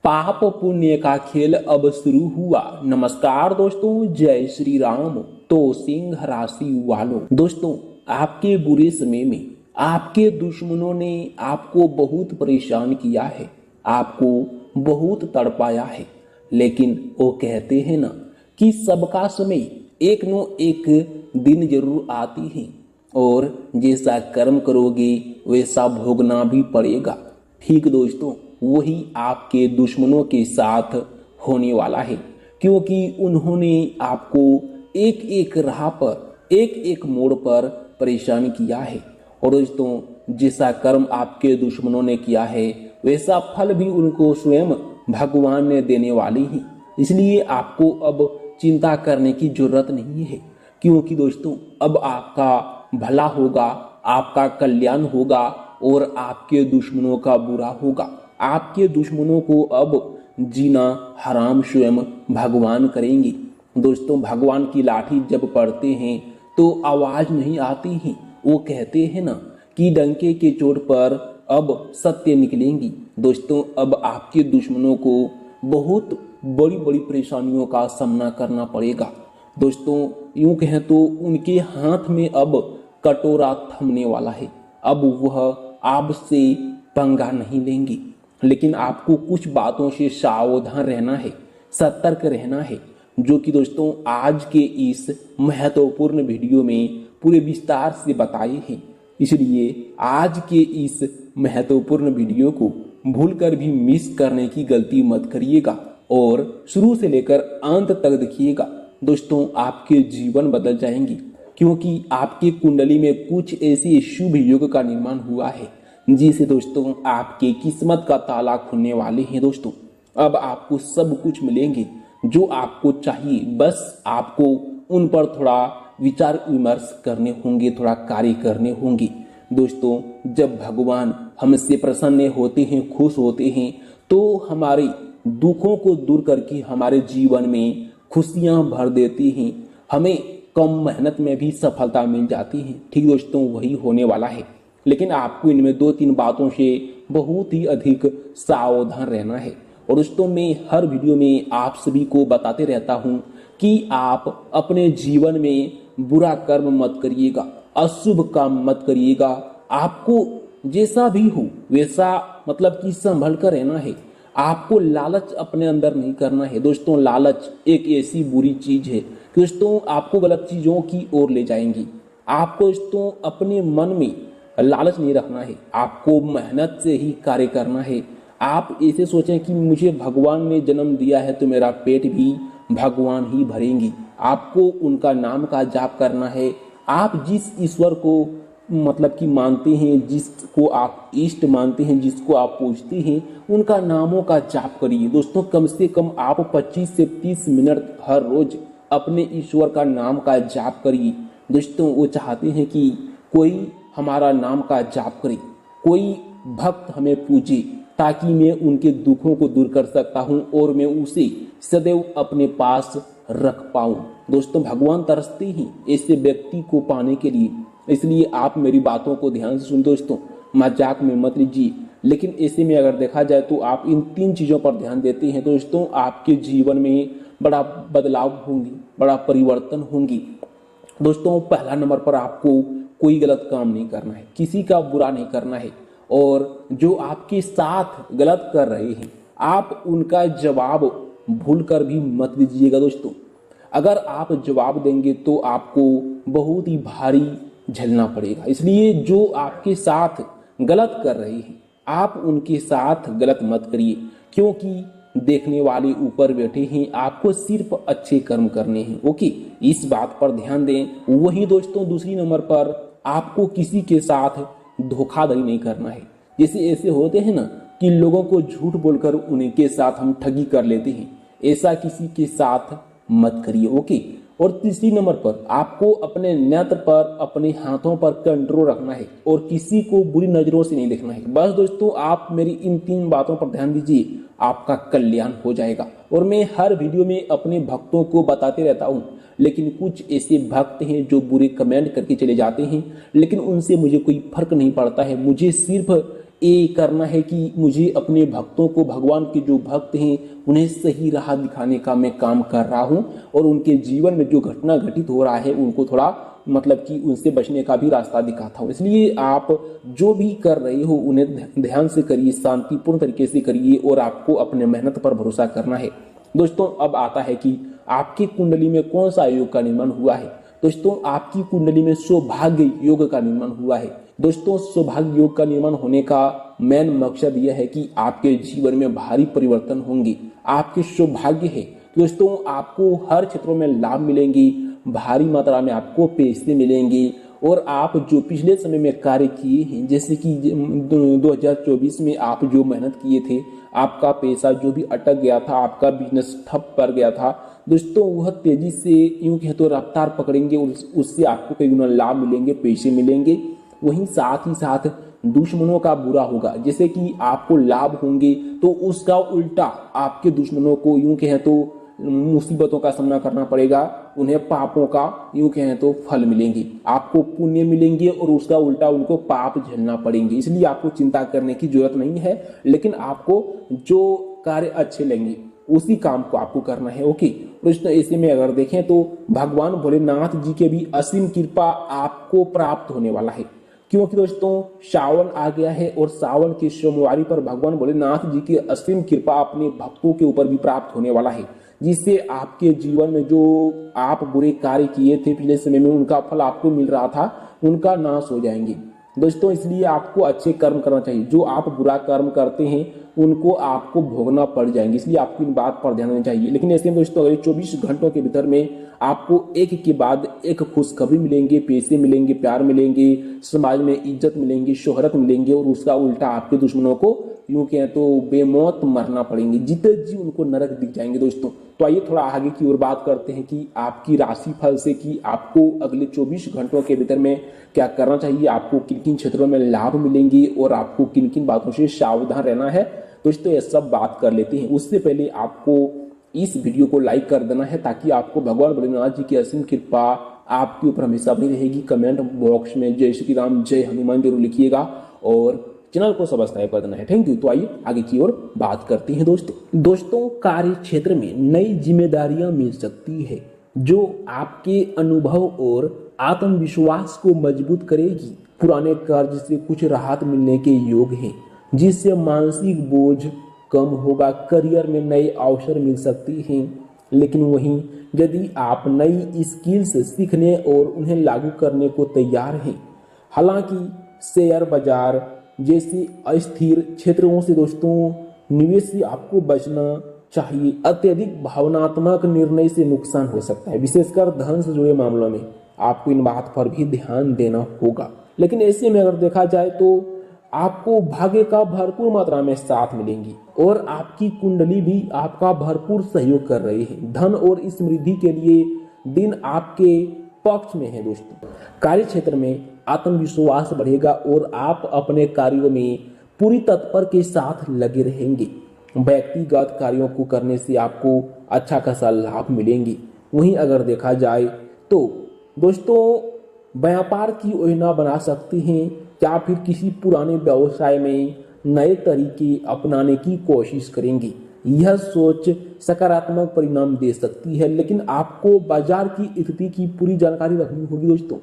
पाप पुण्य का खेल अब शुरू हुआ। नमस्कार दोस्तों, जय श्री राम। तो सिंह राशि वालों, दोस्तों आपके बुरे समय में आपके दुश्मनों ने आपको बहुत परेशान किया है, आपको बहुत तड़पाया है। लेकिन वो कहते हैं ना कि सबका समय एक न एक दिन जरूर आती है और जैसा कर्म करोगे वैसा भोगना भी पड़ेगा। ठीक दोस्तों, वही आपके दुश्मनों के साथ होने वाला है, क्योंकि उन्होंने आपको एक एक राह पर, एक एक मोड़ पर परेशान किया है। और दोस्तों, जैसा कर्म आपके दुश्मनों ने किया है वैसा फल भी उनको स्वयं भगवान ने देने वाली है। इसलिए आपको अब चिंता करने की जरूरत नहीं है, क्योंकि दोस्तों अब आपका भला होगा, आपका कल्याण होगा और आपके दुश्मनों का बुरा होगा। आपके दुश्मनों को अब जीना हराम स्वयं भगवान करेंगे। दोस्तों, भगवान की लाठी जब पड़ते हैं तो आवाज नहीं आती है। वो कहते हैं ना कि डंके के चोट पर अब सत्य निकलेंगी। दोस्तों, अब आपके दुश्मनों को बहुत बड़ी बड़ी परेशानियों का सामना करना पड़ेगा। दोस्तों, यूं कहें तो उनके हाथ में अब कटोरा थमने वाला है। अब वह आपसे पंगा नहीं लेंगे, लेकिन आपको कुछ बातों से सावधान रहना है, सतर्क रहना है, जो कि दोस्तों आज के इस महत्वपूर्ण वीडियो में पूरे विस्तार से बताए हैं। इसलिए आज के इस महत्वपूर्ण वीडियो को भूलकर भी मिस करने की गलती मत करिएगा और शुरू से लेकर अंत तक देखिएगा। दोस्तों, आपके जीवन बदल जाएंगे, क्योंकि आपके कुंडली में कुछ ऐसे शुभ योग का निर्माण हुआ है जिसे दोस्तों आपके किस्मत का ताला खुलने वाले हैं। दोस्तों, अब आपको सब कुछ मिलेंगे जो आपको चाहिए, बस आपको उन पर थोड़ा विचार विमर्श करने होंगे, थोड़ा कार्य करने होंगे। दोस्तों, जब भगवान हमसे प्रसन्न होते हैं, खुश होते हैं, तो हमारे दुखों को दूर करके हमारे जीवन में खुशियां भर देती हैं। हमें कम मेहनत में भी सफलता मिल जाती है। ठीक दोस्तों, वही होने वाला है, लेकिन आपको इनमें 2-3 बातों से बहुत ही अधिक सावधान रहना है। और दोस्तों, मैं हर वीडियो में आप सभी को बताते रहता हूं कि आप अपने जीवन में बुरा कर्म मत करिएगा, अशुभ काम मत करिएगा। आपको जैसा भी हो वैसा मतलब कि संभल कर रहना है। आपको लालच अपने अंदर नहीं करना है। दोस्तों, लालच एक ऐसी बुरी चीज है कि दोस्तों आपको गलत चीजों की ओर ले जाएंगी। आपको दोस्तों अपने मन में लालच नहीं रखना है, आपको मेहनत से ही कार्य करना है। आप ऐसे सोचें कि मुझे भगवान ने जन्म दिया है तो मेरा पेट भी भगवान ही भरेंगी। आपको उनका नाम का जाप करना है। आप जिस ईश्वर को मतलब कि मानते हैं, जिसको आप इष्ट मानते हैं, जिसको आप पूजते हैं, उनका नामों का जाप करिए। दोस्तों, कम से कम आप 25 से 30 मिनट हर रोज अपने ईश्वर का नाम का जाप करिए। दोस्तों, वो चाहते हैं कि कोई हमारा नाम का जाप करे, कोई भक्त हमें पूजे, ताकि मैं उनके दुखों को दूर कर सकता हूं और मैं उसे सदैव अपने पास रख पाऊं। दोस्तों, भगवान तरसते ही ऐसे व्यक्ति को पाने के लिए। इसलिए आप मेरी बातों को ध्यान से सुन दोस्तों, मजाक में मत लीजिए। लेकिन ऐसे में अगर देखा जाए तो आप इन 3 चीजों पर ध्यान देते हैं दोस्तों, आपके जीवन में बड़ा बदलाव होंगे, बड़ा परिवर्तन होंगे। दोस्तों, पहला नंबर पर आपको कोई गलत काम नहीं करना है, किसी का बुरा नहीं करना है, और जो आपके साथ गलत कर रहे हैं आप उनका जवाब भूलकर भी मत दीजिएगा। दोस्तों, अगर आप जवाब देंगे तो आपको बहुत ही भारी झेलना पड़ेगा। इसलिए जो आपके साथ गलत कर रहे हैं आप उनके साथ गलत मत करिए, क्योंकि देखने वाले ऊपर बैठे हैं, आपको सिर्फ अच्छे कर्म करने हैं। ओके, इस बात पर ध्यान दें। वही दोस्तों, दूसरी नंबर पर आपको किसी के साथ धोखाधड़ी नहीं करना है। जैसे ऐसे होते हैं ना कि लोगों को झूठ बोलकर उनके साथ हम ठगी कर लेते हैं, ऐसा किसी के साथ मत करिए। ओके, और तीसरी नंबर पर आपको अपने नेत्र पर, अपने हाथों पर कंट्रोल रखना है और किसी को बुरी नजरों से नहीं देखना है। बस दोस्तों, आप मेरी इन 3 बातों पर ध्यान दीजिए, आपका कल्याण हो जाएगा। और मैं हर वीडियो में अपने भक्तों को बताते रहता हूँ, लेकिन कुछ ऐसे भक्त हैं जो बुरे कमेंट करके चले जाते हैं, लेकिन उनसे मुझे कोई फर्क नहीं पड़ता है। मुझे सिर्फ ये करना है कि मुझे अपने भक्तों को, भगवान के जो भक्त हैं उन्हें सही राह दिखाने का मैं काम कर रहा हूँ, और उनके जीवन में जो घटना घटित हो रहा है उनको थोड़ा मतलब कि उनसे बचने का भी रास्ता दिखाता हूँ। इसलिए आप जो भी कर रहे हो उन्हें ध्यान से करिए, शांतिपूर्ण तरीके से करिए, और आपको अपने मेहनत पर भरोसा करना है। दोस्तों अब आता है कि आपकी कुंडली में कौन सा योग का निर्माण हुआ है। दोस्तों आपकी कुंडली में सौभाग्य योग का निर्माण हुआ है। दोस्तों सौभाग्य योग का निर्माण होने का मेन मकसद यह है कि आपके जीवन में भारी परिवर्तन होंगे, आपके सौभाग्य है। दोस्तों आपको हर क्षेत्रों में लाभ मिलेंगे, भारी मात्रा में आपको पैसे मिलेंगे, और आप जो पिछले समय में कार्य किए हैं, जैसे कि 2024 में आप जो मेहनत किए थे, आपका पैसा जो भी अटक गया था, आपका बिजनेस ठप पड़ गया था, दोस्तों वह तेजी से यूं कहें तो रफ्तार पकड़ेंगे, उससे आपको कई गुना लाभ मिलेंगे, पैसे मिलेंगे। वहीं साथ ही साथ दुश्मनों का बुरा होगा, जैसे कि आपको लाभ होंगे तो उसका उल्टा आपके दुश्मनों को यूं कहें तो मुसीबतों का सामना करना पड़ेगा, उन्हें पापों का यूं कहें तो फल मिलेंगे, आपको पुण्य मिलेंगे और उसका उल्टा उनको पाप झेलना पड़ेंगे। इसलिए आपको चिंता करने की जरूरत नहीं है, लेकिन आपको जो कार्य अच्छे लेंगे उसी काम को आपको करना है। ओके दोस्तों, ऐसे में अगर देखें तो भगवान भोलेनाथ जी के भी असीम कृपा आपको प्राप्त होने वाला है, क्योंकि दोस्तों सावन आ गया है और सावन की सोमवारी पर भगवान भोलेनाथ जी की असीम कृपा अपने भक्तों के ऊपर भी प्राप्त होने वाला है, जिससे आपके जीवन में जो आप बुरे कार्य किए थे पिछले समय में, उनका फल आपको मिल रहा था, उनका नाश हो जाएंगे। दोस्तों इसलिए आपको अच्छे कर्म करना चाहिए, जो आप बुरा कर्म करते हैं उनको आपको भोगना पड़ जाएंगे, इसलिए आपको इन बात पर ध्यान देना चाहिए। लेकिन ऐसे में दोस्तों अगले 24 घंटों के भीतर में आपको एक के बाद एक खुशखबरी मिलेंगे, पैसे मिलेंगे, प्यार मिलेंगे, समाज में इज्जत मिलेंगी, शोहरत मिलेंगे, और उसका उल्टा आपके दुश्मनों को यूं कहें तो बेमौत मरना पड़ेंगे, जीते जी उनको नरक दिख जाएंगे। दोस्तों तो आइए थोड़ा आगे की ओर बात करते हैं कि आपकी राशि फल से कि आपको अगले 24 घंटों के भीतर में क्या करना चाहिए, आपको किन किन क्षेत्रों में लाभ मिलेंगे और आपको किन किन बातों से सावधान रहना है। दोस्तों ये सब बात कर लेते हैं। उससे पहले आपको इस वीडियो को लाइक कर देना है, ताकि आपको भगवान भोलेनाथ जी की असीम कृपा आपके ऊपर हमेशा बनी रहेगी। कमेंट बॉक्स में जय श्री राम, जय हनुमान जरूर लिखिएगा, और चैनल को सब्सक्राइब कर देना है। Thank you. तो आइए आगे की ओर बात करते हैं। दोस्तों कार्य क्षेत्र में नई जिम्मेदारियां मिल सकती है, जो आपके अनुभव और आत्मविश्वास को मजबूत करेगी। पुराने कर्ज से कुछ राहत मिलने के योग हैं, जिससे मानसिक बोझ कम होगा। करियर में नए अवसर मिल सकते हैं, लेकिन वहीं यदि आप नई स्किल्स सीखने और उन्हें लागू करने को तैयार हैं। हालांकि शेयर बाजार जैसे अस्थिर क्षेत्रों से दोस्तों निवेश से आपको बचना चाहिए। अत्यधिक भावनात्मक निर्णय से नुकसान हो सकता है, विशेषकर धन से जुड़े मामलों में आपको इन बात पर भी ध्यान देना होगा। लेकिन ऐसे में अगर देखा जाए तो आपको भाग्य का भरपूर मात्रा में साथ मिलेंगी, और आपकी कुंडली भी आपका भरपूर सहयोग कर रही है। धन और समृद्धि के लिए दिन आपके पक्ष में है। दोस्तों कार्य क्षेत्र में आत्मविश्वास बढ़ेगा और आप अपने कार्यों में पूरी तत्पर के साथ लगे रहेंगे। व्यक्तिगत कार्यों को करने से आपको अच्छा खासा लाभ मिलेंगे। वहीं अगर देखा जाए तो दोस्तों व्यापार की योजना बना सकते हैं, या फिर किसी पुराने व्यवसाय में नए तरीके अपनाने की कोशिश करेंगे। यह सोच सकारात्मक परिणाम दे सकती है, लेकिन आपको बाजार की स्थिति की पूरी जानकारी रखनी होगी। दोस्तों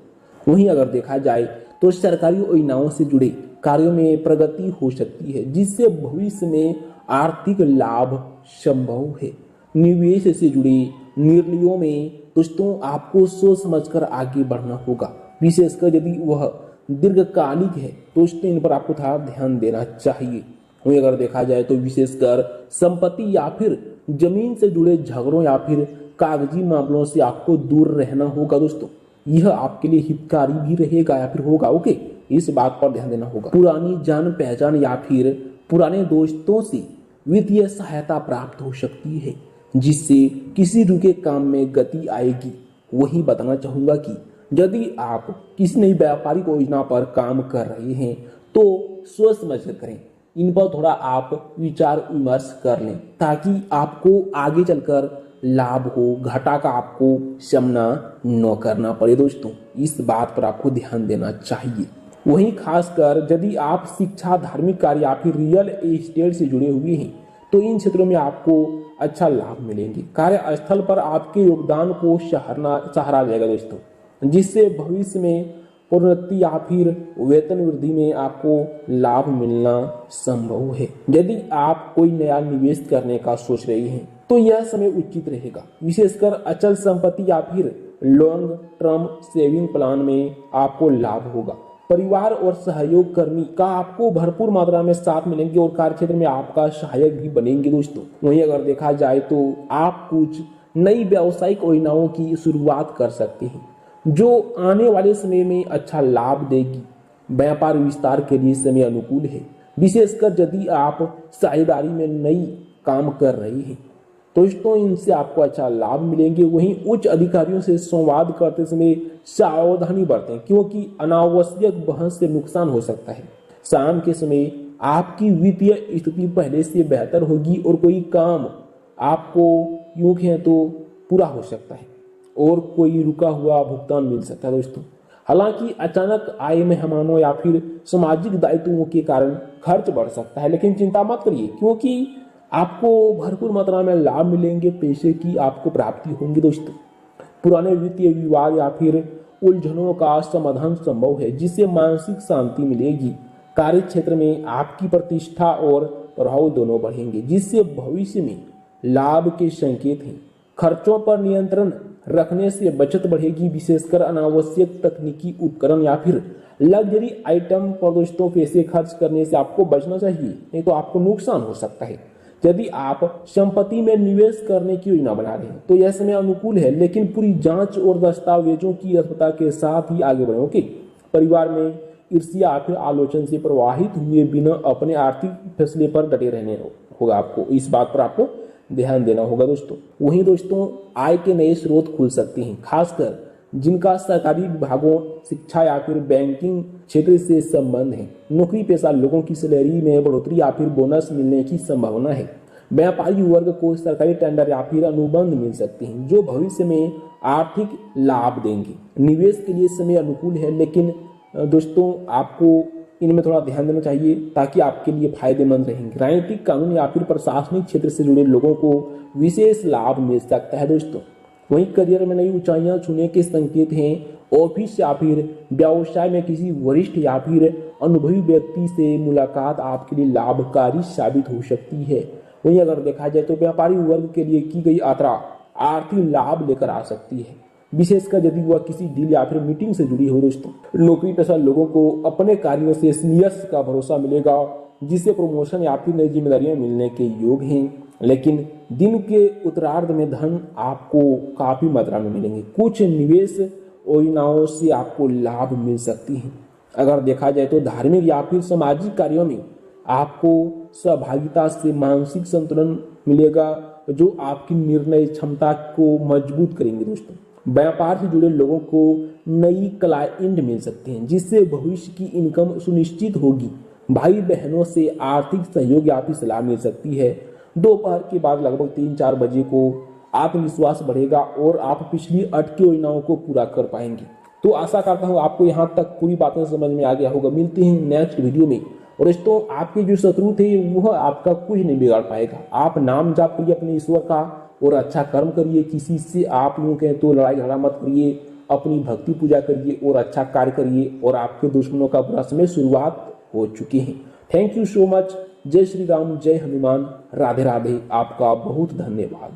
वहीं अगर देखा जाए तो सरकारी योजनाओं से जुड़े कार्यों में प्रगति हो सकती है, जिससे भविष्य में आर्थिक लाभ संभव है। निवेश से जुड़े निर्णयों में दोस्तों आपको सोच समझकर आगे बढ़ना होगा, विशेषकर यदि वह दीर्घकालिक है। दोस्तों इन पर आपको थोड़ा ध्यान देना चाहिए। वहीं अगर देखा जाए तो विशेषकर संपत्ति या फिर जमीन से जुड़े झगड़ों या फिर कागजी मामलों से आपको दूर रहना होगा। दोस्तों यह आपके लिए हितकारी भी रहेगा या फिर होगा। ओके इस बात पर ध्यान देना होगा। पुरानी जान पहचान या फिर पुराने दोस्तों से वित्तीय सहायता प्राप्त हो सकती है, जिससे किसी रुके काम में गति आएगी। वही बताना चाहूंगा कि यदि आप किसी नई व्यापारिक योजना पर काम कर रहे हैं तो सोच समझ कर करें, इन पर थोड़ा आप विचार विमर्श कर लें, ताकि आपको आगे चलकर लाभ हो, घाटा का आपको सामना न करना पड़े। दोस्तों इस बात पर आपको ध्यान देना चाहिए। वहीं खासकर यदि आप शिक्षा, धार्मिक कार्य या फिर रियल एस्टेट से जुड़े हुए हैं तो इन क्षेत्रों में आपको अच्छा लाभ मिलेंगे। कार्यस्थल पर आपके योगदान को सराहा जाएगा दोस्तों, जिससे भविष्य में प्रोन्नति या फिर वेतन वृद्धि में आपको लाभ मिलना संभव है। यदि आप कोई नया निवेश करने का सोच रहे हैं तो यह समय उचित रहेगा। विशेषकर अचल संपत्ति या फिर लॉन्ग टर्म सेविंग प्लान में आपको लाभ होगा। परिवार और सहयोग कर्मी का आपको भरपूर मात्रा में साथ मिलेंगे और कार्यक्षेत्र में आपका सहायक भी बनेंगे दोस्तों। वहीं अगर देखा जाए तो आप कुछ नई व्यावसायिक योजनाओं की शुरुआत कर सकते हैं जो आने वाले समय में अच्छा लाभ देगी। व्यापार विस्तार के लिए समय अनुकूल है, विशेषकर यदि आप साझेदारी में नई काम कर रहे हैं दोस्तों, इनसे आपको अच्छा लाभ मिलेंगे। वहीं उच्च अधिकारियों से संवाद करते समय सावधानी बरतें क्योंकि अनावश्यक बहस से नुकसान हो सकता है। शाम के समय आपकी वित्तीय स्थिति पहले से बेहतर होगी और कोई काम आपको यूं कहें तो पूरा हो सकता है और कोई रुका हुआ भुगतान मिल सकता है दोस्तों। हालांकि अचानक आय मेहमानों या फिर सामाजिक दायित्वों के कारण खर्च बढ़ सकता है, लेकिन चिंता मत करिए क्योंकि आपको भरपूर मात्रा में लाभ मिलेंगे, पैसे की आपको प्राप्ति होंगी दोस्तों। पुराने वित्तीय विवाद या फिर उलझनों का समाधान संभव है जिससे मानसिक शांति मिलेगी। कार्य क्षेत्र में आपकी प्रतिष्ठा और प्रभाव दोनों बढ़ेंगे जिससे भविष्य में लाभ के संकेत हैं। खर्चों पर नियंत्रण रखने से बचत बढ़ेगी, विशेषकर अनावश्यक तकनीकी उपकरण या फिर लग्जरी आइटम पर दोस्तों पैसे खर्च करने से आपको बचना चाहिए, नहीं तो आपको नुकसान हो सकता है। यदि आप संपत्ति में निवेश करने की योजना बना रहे हैं तो यह समय अनुकूल है, लेकिन पूरी जांच और दस्तावेजों की स्पष्टता के साथ ही आगे बढ़ें। ओके, परिवार में ईर्ष्या या फिर आलोचना से प्रवाहित हुए बिना अपने आर्थिक फैसले पर डटे रहने होगा। आपको इस बात पर आपको ध्यान देना होगा दोस्तों। वहीं दोस्तों आय के नए स्रोत खुल सकते हैं, खासकर जिनका सरकारी विभागों, शिक्षा या फिर बैंकिंग क्षेत्र से संबंध है। नौकरी पेशा लोगों की सैलरी में बढ़ोतरी या फिर बोनस मिलने की संभावना है। व्यापारी वर्ग को सरकारी टेंडर या फिर अनुबंध मिल सकते हैं जो भविष्य में आर्थिक लाभ देंगे। निवेश के लिए समय अनुकूल है, लेकिन दोस्तों आपको इनमें थोड़ा ध्यान देना चाहिए ताकि आपके लिए फायदेमंद रहेंगे। राजनीतिक, कानून या फिर प्रशासनिक क्षेत्र से जुड़े लोगों को विशेष लाभ मिल सकता है दोस्तों। वहीं करियर में नई ऊंचाइयां छूने के संकेत हैं। ऑफिस या फिर व्यवसाय में किसी वरिष्ठ या फिर अनुभवी व्यक्ति से मुलाकात आपके लिए लाभकारी साबित हो सकती है। वहीं अगर देखा जाए तो व्यापारी वर्ग के लिए की गई यात्रा आर्थिक लाभ लेकर आ सकती है, विशेषकर यदि वह किसी डील या फिर मीटिंग से जुड़ी हो दोस्तों। नौकरी पेशा लोगों को अपने कार्यों से सीनियर्स का भरोसा मिलेगा जिससे प्रमोशन या फिर नई जिम्मेदारियां मिलने के योग हैं, लेकिन दिन के उत्तरार्ध में धन आपको काफी मात्रा में मिलेंगे। कुछ निवेश योजनाओं से आपको लाभ मिल सकती हैं। अगर देखा जाए तो धार्मिक या फिर सामाजिक कार्यों में आपको सहभागिता से मानसिक संतुलन मिलेगा जो आपकी निर्णय क्षमता को मजबूत करेंगे दोस्तों। व्यापार से जुड़े लोगों को नई क्लाइंट मिल सकते हैं जिससे भविष्य की इनकम सुनिश्चित होगी। भाई बहनों से आर्थिक सहयोग या फिर सलाह मिल सकती है। दोपहर के बाद लगभग 3-4 बजे को आत्मविश्वास बढ़ेगा और आप पिछली अटकी योजनाओं को पूरा कर पाएंगे। तो आशा करता हूँ आपको यहाँ तक पूरी बातें समझ में आ गया होगा। मिलते हैं नेक्स्ट वीडियो में। और दोस्तों आपके जो शत्रु थे वह आपका कुछ नहीं बिगाड़ पाएगा। आप नाम जाप करिए अपने ईश्वर का और अच्छा कर्म करिए। किसी से आप यूँ कहें तो लड़ाई झगड़ा मत करिए, अपनी भक्ति पूजा करिए और अच्छा कार्य करिए और आपके दुश्मनों का बुरा समय शुरुआत हो चुकी है। Thank you so much. जय श्री राम, जय हनुमान, राधे राधे। आपका बहुत धन्यवाद।